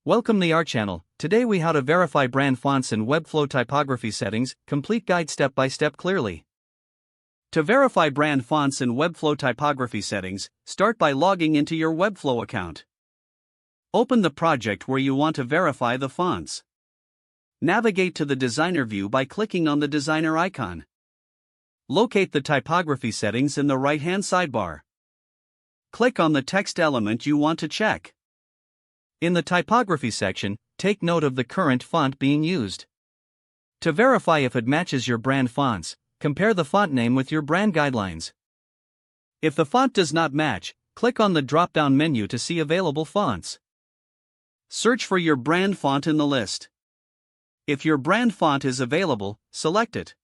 Welcome to our channel. Today we how to verify brand fonts in Webflow typography settings, complete guide step by step clearly. To verify brand fonts in Webflow typography settings, start by logging into your Webflow account. Open the project where you want to verify the fonts. Navigate to the designer view by clicking on the designer icon. Locate the typography settings in the right-hand sidebar. Click on the text element you want to check. In the typography section, take note of the current font being used. To verify if it matches your brand fonts, compare the font name with your brand guidelines. If the font does not match, click on the drop-down menu to see available fonts. Search for your brand font in the list. If your brand font is available, select it.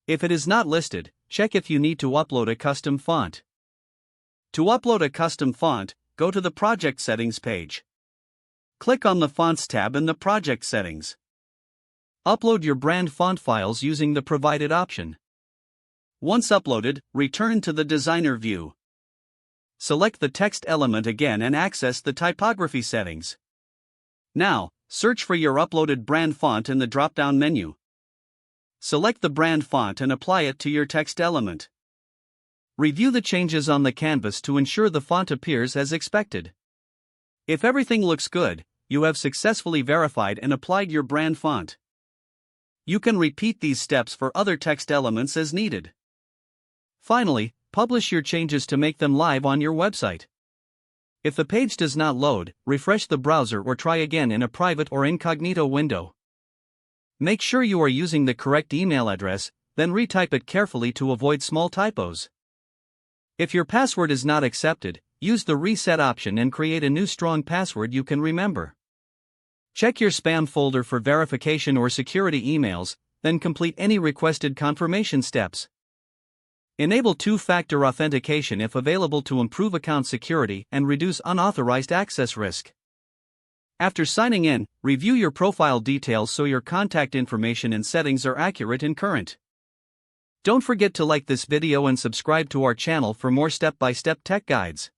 If it is not listed, check if you need to upload a custom font. To upload a custom font, go to the Project Settings page. Click on the Fonts tab in the Project Settings. Upload your brand font files using the provided option. Once uploaded, return to the Designer view. Select the text element again and access the typography settings. Now, search for your uploaded brand font in the drop-down menu. Select the brand font and apply it to your text element. Review the changes on the canvas to ensure the font appears as expected. If everything looks good, you have successfully verified and applied your brand font. You can repeat these steps for other text elements as needed. Finally, publish your changes to make them live on your website. If the page does not load, refresh the browser or try again in a private or incognito window. Make sure you are using the correct email address, then retype it carefully to avoid small typos. If your password is not accepted, use the reset option and create a new strong password you can remember. Check your spam folder for verification or security emails, then complete any requested confirmation steps. Enable two-factor authentication if available to improve account security and reduce unauthorized access risk. After signing in, review your profile details so your contact information and settings are accurate and current. Don't forget to like this video and subscribe to our channel for more step-by-step tech guides.